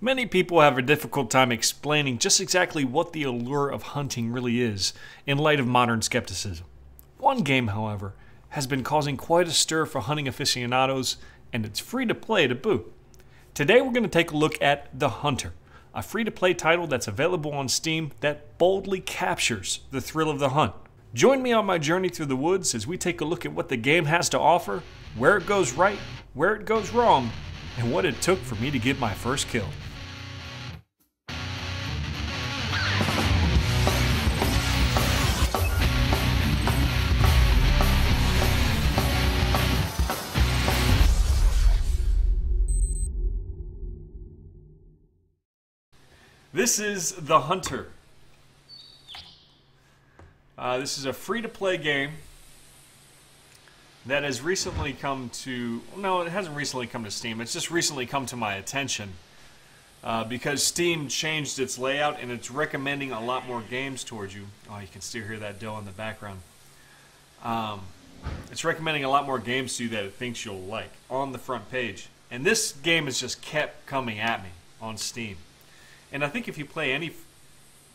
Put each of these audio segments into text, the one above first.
Many people have a difficult time explaining just exactly what the allure of hunting really is in light of modern skepticism. One game, however, has been causing quite a stir for hunting aficionados, and it's free to play to boot. Today we're going to take a look at The Hunter, a free to play title that's available on Steam that boldly captures the thrill of the hunt. Join me on my journey through the woods as we take a look at what the game has to offer, where it goes right, where it goes wrong, and what it took for me to get my first kill. This is The Hunter. This is a free-to-play game that has recently come to... No, it hasn't recently come to Steam. It's just recently come to my attention because Steam changed its layout and it's recommending a lot more games towards you. Oh, you can still hear that doe in the background. It's recommending a lot more games to you that it thinks you'll like on the front page. And this game has just kept coming at me on Steam. And I think if you play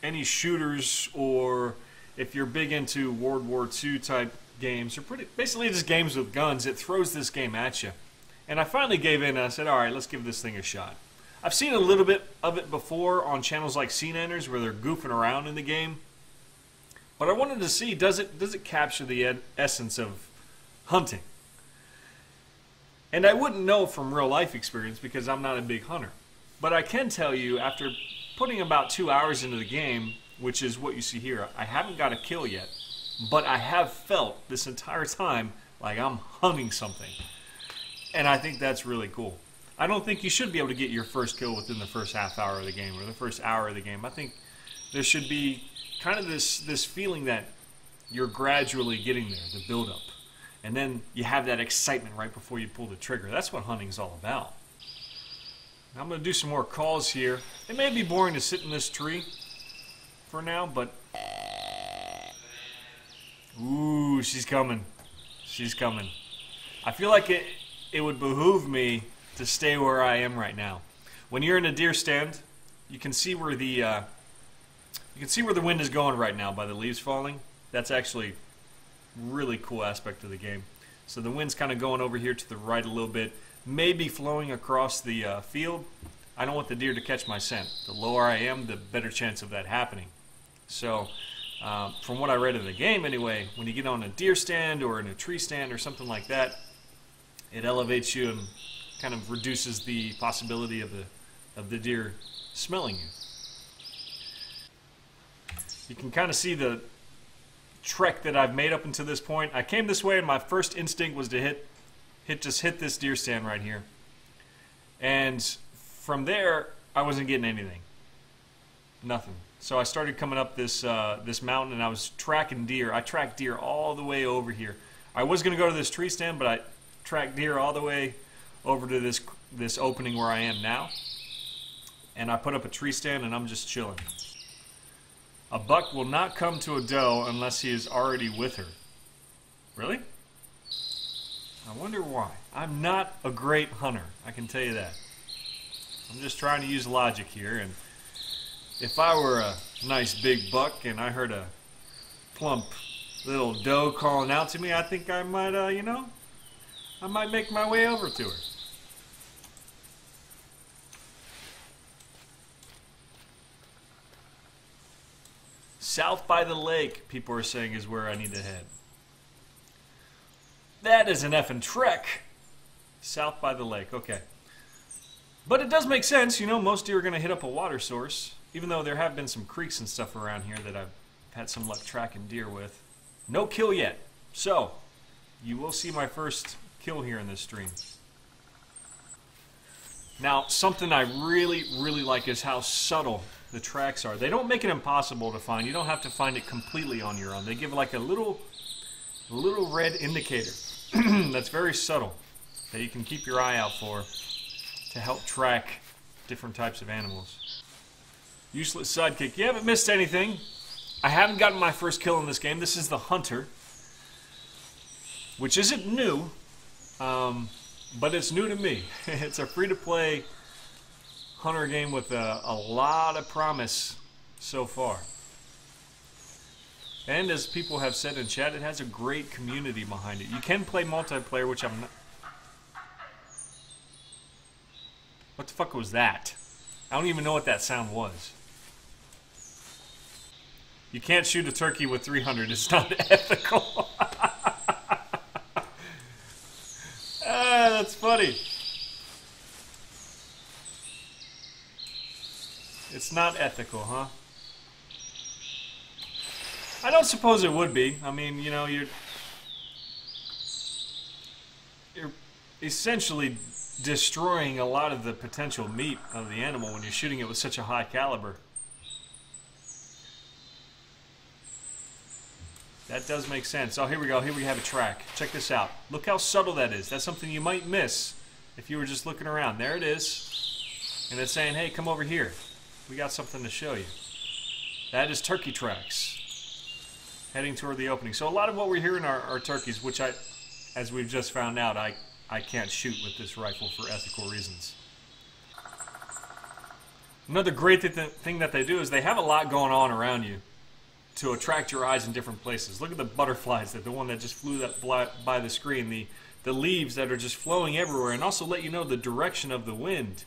any shooters, or if you're big into World War II type games, or basically just games with guns, it throws this game at you. And I finally gave in and I said, alright, let's give this thing a shot. I've seen a little bit of it before on channels like CNNers where they're goofing around in the game. But I wanted to see, does it capture the essence of hunting? And I wouldn't know from real life experience because I'm not a big hunter. But I can tell you, after putting about 2 hours into the game, which is what you see here, I haven't got a kill yet, but I have felt this entire time like I'm hunting something. And I think that's really cool. I don't think you should be able to get your first kill within the first half hour of the game or the first hour of the game. I think there should be kind of this feeling that you're gradually getting there, the build-up. And then you have that excitement right before you pull the trigger. That's what hunting's all about. I'm going to do some more calls here. It may be boring to sit in this tree for now, but... Ooh, she's coming. She's coming. I feel like it would behoove me to stay where I am right now. When you're in a deer stand, you can see where the wind is going right now by the leaves falling. That's actually a really cool aspect of the game. So the wind's kind of going over here to the right a little bit. Maybe flowing across the field. I don't want the deer to catch my scent. The lower I am, the better chance of that happening. So, from what I read in the game anyway, when you get on a deer stand or in a tree stand or something like that, it elevates you and kind of reduces the possibility of the deer smelling you. You can kind of see the trek that I've made up until this point. I came this way and my first instinct was to just hit this deer stand right here. And from there, I wasn't getting anything. Nothing. So I started coming up this mountain and I was tracking deer. I tracked deer all the way over here. I was going to go to this tree stand, but I tracked deer all the way over to this opening where I am now. And I put up a tree stand and I'm just chilling. A buck will not come to a doe unless he is already with her. Really? I wonder why. I'm not a great hunter, I can tell you that. I'm just trying to use logic here, and if I were a nice big buck and I heard a plump little doe calling out to me, I think I might, I might make my way over to her. South by the lake, people are saying, is where I need to head. That is an effing trek. South by the lake, okay. But it does make sense, most deer are going to hit up a water source, even though there have been some creeks and stuff around here that I've had some luck tracking deer with. No kill yet, so you will see my first kill here in this stream. Now, something I really, really like is how subtle the tracks are. They don't make it impossible to find. You don't have to find it completely on your own. They give like a little red indicator that's very subtle that you can keep your eye out for to help track different types of animals. Useless sidekick. You haven't missed anything. I haven't gotten my first kill in this game. This is The Hunter, which isn't new, but it's new to me. It's a free-to-play hunter game with a lot of promise so far. And as people have said in chat, it has a great community behind it. You can play multiplayer, which I'm not... What the fuck was that? I don't even know what that sound was. You can't shoot a turkey with 300. It's not ethical. That's funny. It's not ethical, huh? I don't suppose it would be. I mean, you know, you're essentially destroying a lot of the potential meat of the animal when you're shooting it with such a high caliber. That does make sense. Oh, here we go. Here we have a track. Check this out. Look how subtle that is. That's something you might miss if you were just looking around. There it is. And it's saying, hey, come over here. We got something to show you. That is turkey tracks heading toward the opening. So a lot of what we're hearing are turkeys, which as we've just found out, I can't shoot with this rifle for ethical reasons. Another great thing that they do is they have a lot going on around you to attract your eyes in different places. Look at the butterflies, the one that just flew by the screen, the leaves that are just flowing everywhere, and also let you know the direction of the wind.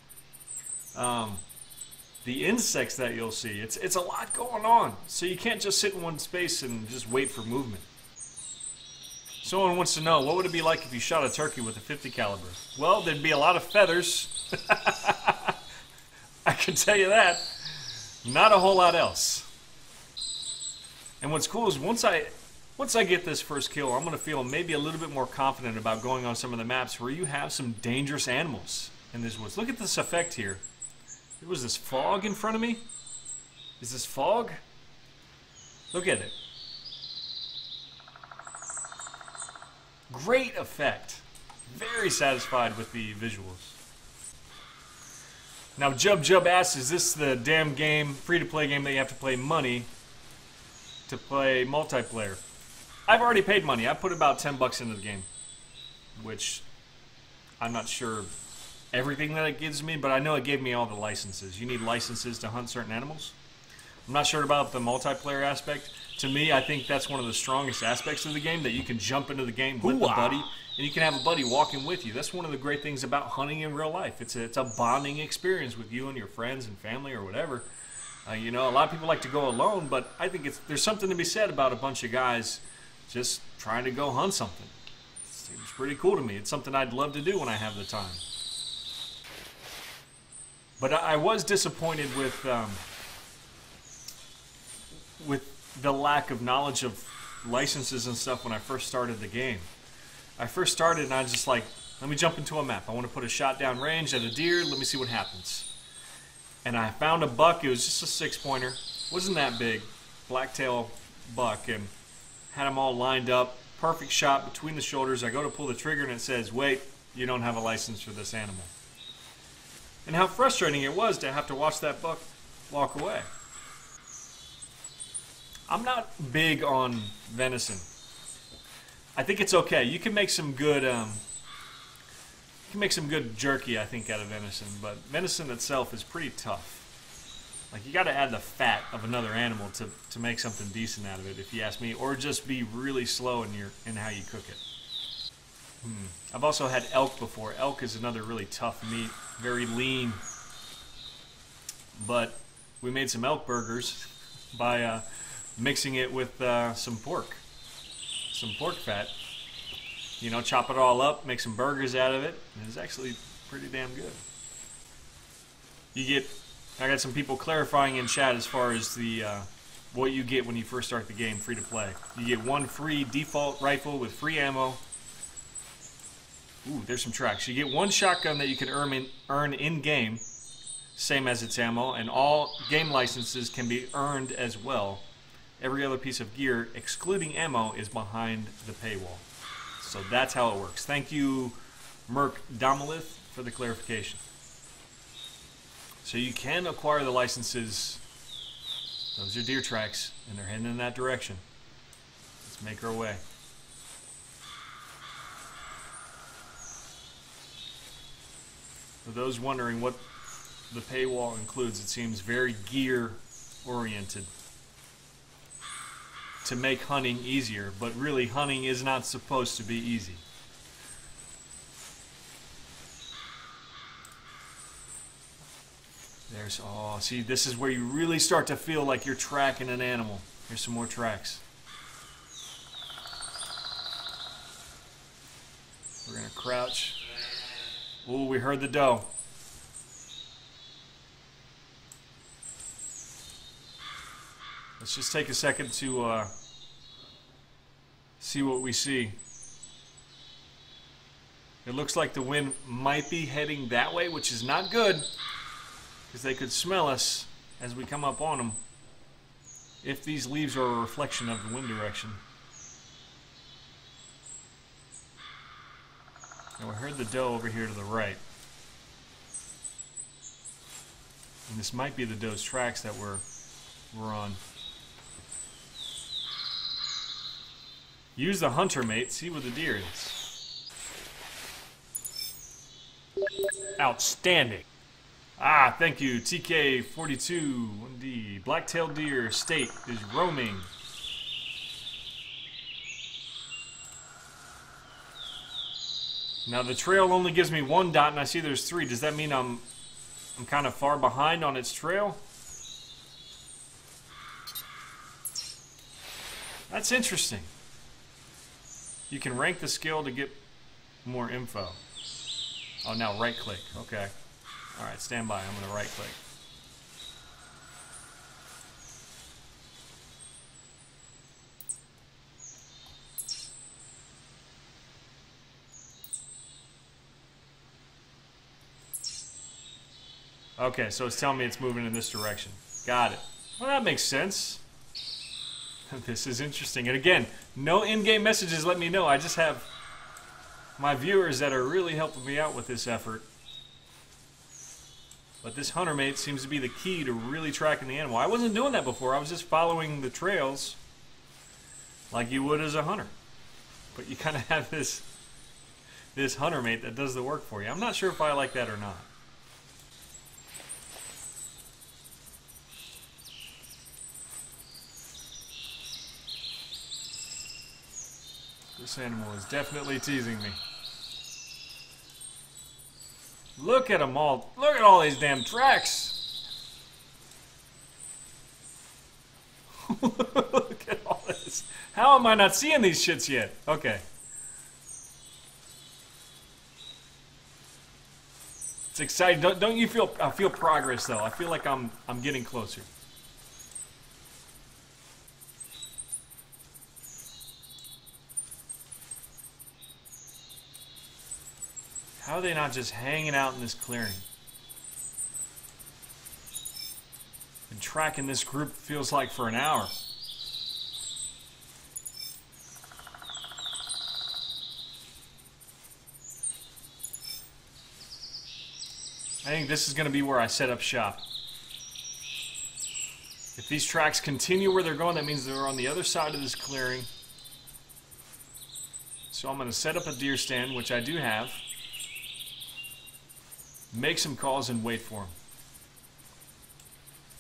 The insects that you'll see. It's a lot going on, so you can't just sit in one space and just wait for movement. Someone wants to know, what would it be like if you shot a turkey with a 50 caliber? Well, there'd be a lot of feathers. I can tell you that. Not a whole lot else. And what's cool is once I get this first kill, I'm going to feel maybe a little bit more confident about going on some of the maps where you have some dangerous animals in these woods. Look at this effect here. Was this fog in front of me? Is this fog? Look at it. Great effect. Very satisfied with the visuals. Now Jub asks, is this the damn game, free-to-play game that you have to play money to play multiplayer? I've already paid money. I put about 10 bucks into the game, which I'm not sure everything that it gives me, but I know it gave me all the licenses. You need licenses to hunt certain animals. I'm not sure about the multiplayer aspect. To me, I think that's one of the strongest aspects of the game, that you can jump into the game with a buddy, and you can have a buddy walking with you. That's one of the great things about hunting in real life. It's a bonding experience with you and your friends and family or whatever. You know, a lot of people like to go alone, but I think there's something to be said about a bunch of guys just trying to go hunt something. It seems pretty cool to me. It's something I'd love to do when I have the time. But I was disappointed with the lack of knowledge of licenses and stuff when I first started the game. I first started and I was just like, let me jump into a map. I want to put a shot down range at a deer. Let me see what happens. And I found a buck. It was just a 6-pointer. Wasn't that big. Blacktail buck. And had them all lined up. Perfect shot between the shoulders. I go to pull the trigger and it says, wait, you don't have a license for this animal. And how frustrating it was to have to watch that buck walk away. I'm not big on venison. I think it's okay. You can make some good jerky, I think, out of venison, but venison itself is pretty tough. Like, you got to add the fat of another animal to make something decent out of it, if you ask me, or just be really slow in how you cook it. I've also had elk before. Elk is another really tough meat, very lean. But we made some elk burgers by mixing it with some pork fat. You know, chop it all up, make some burgers out of it, and it's actually pretty damn good. I got some people clarifying in chat as far as the what you get when you first start the game free to play. You get one free default rifle with free ammo. Ooh, there's some tracks. You get one shotgun that you can earn in-game, same as its ammo, and all game licenses can be earned as well. Every other piece of gear, excluding ammo, is behind the paywall. So that's how it works. Thank you, Merc Domalith, for the clarification. So you can acquire the licenses. Those are deer tracks, and they're heading in that direction. Let's make our way. For those wondering what the paywall includes. It seems very gear oriented to make hunting easier, but really hunting is not supposed to be easy. There's, oh, see, this is where you really start to feel like you're tracking an animal. Here's some more tracks. We're gonna crouch. Ooh, we heard the doe. Let's just take a second to see what we see. It looks like the wind might be heading that way, which is not good, because they could smell us as we come up on them if these leaves are a reflection of the wind direction. And we heard the doe over here to the right. And this might be the doe's tracks that we're on. Use the hunter mate, see what the deer is. Outstanding. Ah, thank you, TK42. Black-tailed deer state is roaming. Now the trail only gives me 1 dot and I see there's 3. Does that mean I'm kind of far behind on its trail? That's interesting. You can rank the skill to get more info. Oh, now right click. Okay. Alright, stand by. I'm going to right click. Okay, so it's telling me it's moving in this direction. Got it. Well, that makes sense. This is interesting. And again, no in-game messages let me know. I just have my viewers that are really helping me out with this effort. But this hunter mate seems to be the key to really tracking the animal. I wasn't doing that before. I was just following the trails like you would as a hunter. But you kind of have this hunter mate that does the work for you. I'm not sure if I like that or not. This animal is definitely teasing me. Look at them all. Look at all these damn tracks. Look at all this. How am I not seeing these shits yet? Okay. It's exciting. Don't you feel? I feel progress though. I feel like I'm getting closer. How are they not just hanging out in this clearing? Been tracking this group, feels like, for an hour. I think this is going to be where I set up shop. If these tracks continue where they're going, that means they're on the other side of this clearing. So I'm going to set up a deer stand, which I do have. Make some calls and wait for them.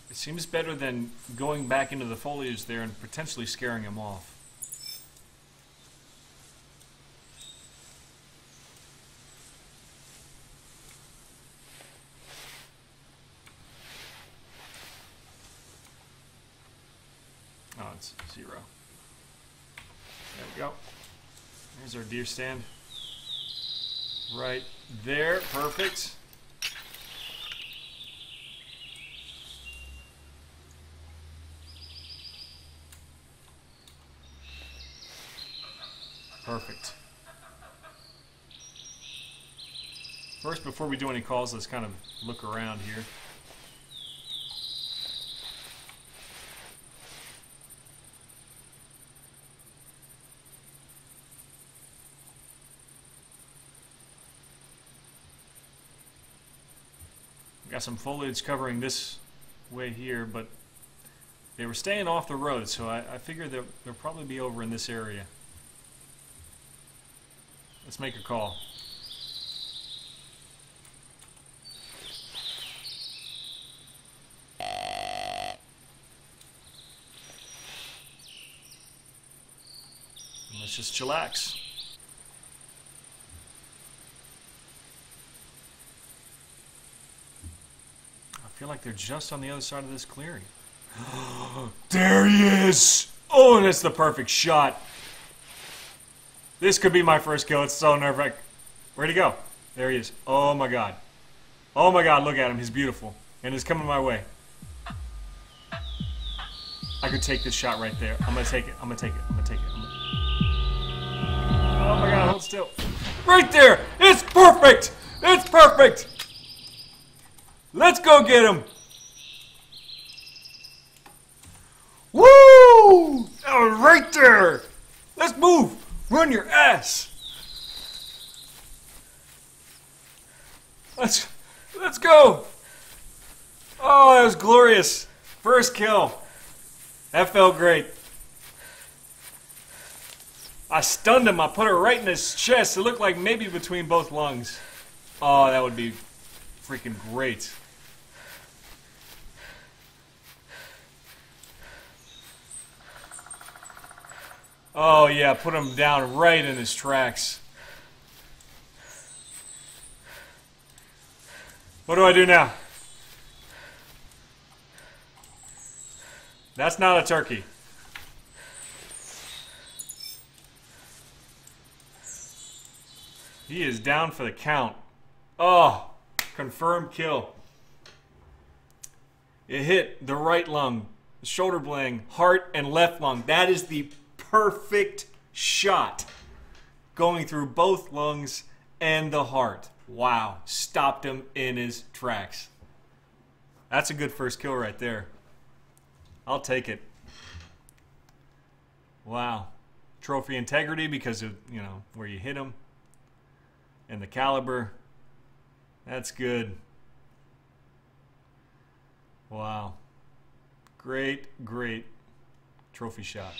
It seems better than going back into the foliage there and potentially scaring them off. Oh, it's 0. There we go. There's our deer stand. Right there. Perfect. Perfect. First, before we do any calls, let's kind of look around here. Got some foliage covering this way here, but they were staying off the road, so I figured they'll probably be over in this area. Let's make a call. Let's just chillax. I feel like they're just on the other side of this clearing. There he is! Oh, and it's the perfect shot. This could be my first kill. It's so nerve-wracking. Where'd he go? There he is. Oh my god. Oh my god, look at him. He's beautiful. And he's coming my way. I could take this shot right there. I'm gonna take it. I'm gonna take it. I'm gonna take it. Oh my god, hold still. Right there! It's perfect! It's perfect! Let's go get him! Woo! Oh, right there! Let's move! Run your ass! Let's go! Oh, that was glorious. First kill. That felt great. I stunned him. I put her right in his chest. It looked like maybe between both lungs. Oh, that would be freaking great. Oh, yeah. Put him down right in his tracks. What do I do now? That's not a turkey. He is down for the count. Oh, confirmed kill. It hit the right lung, shoulder blade, heart, and left lung. That is the perfect shot. Going through both lungs and the heart. Wow, stopped him in his tracks. That's a good first kill right there. I'll take it. Wow. Trophy integrity because of, you know, where you hit him. And the caliber. That's good. Wow. Great, great trophy shot.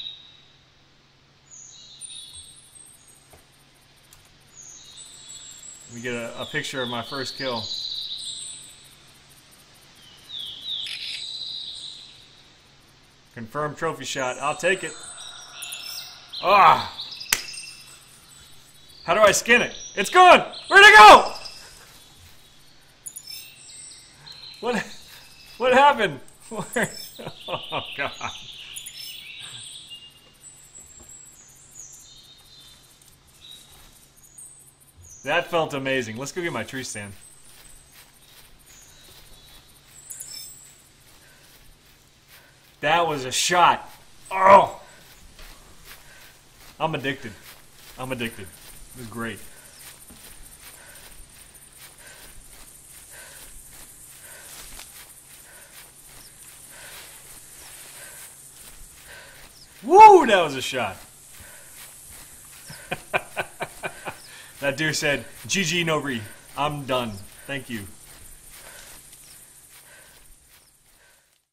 Let me get a picture of my first kill. Confirmed trophy shot. I'll take it. Ah! How do I skin it? It's gone! Where'd it go? What happened? Oh, God. That felt amazing. Let's go get my tree stand. That was a shot. Oh! I'm addicted. I'm addicted. It was great. Woo! That was a shot. That deer said, GG no re. I'm done. Thank you.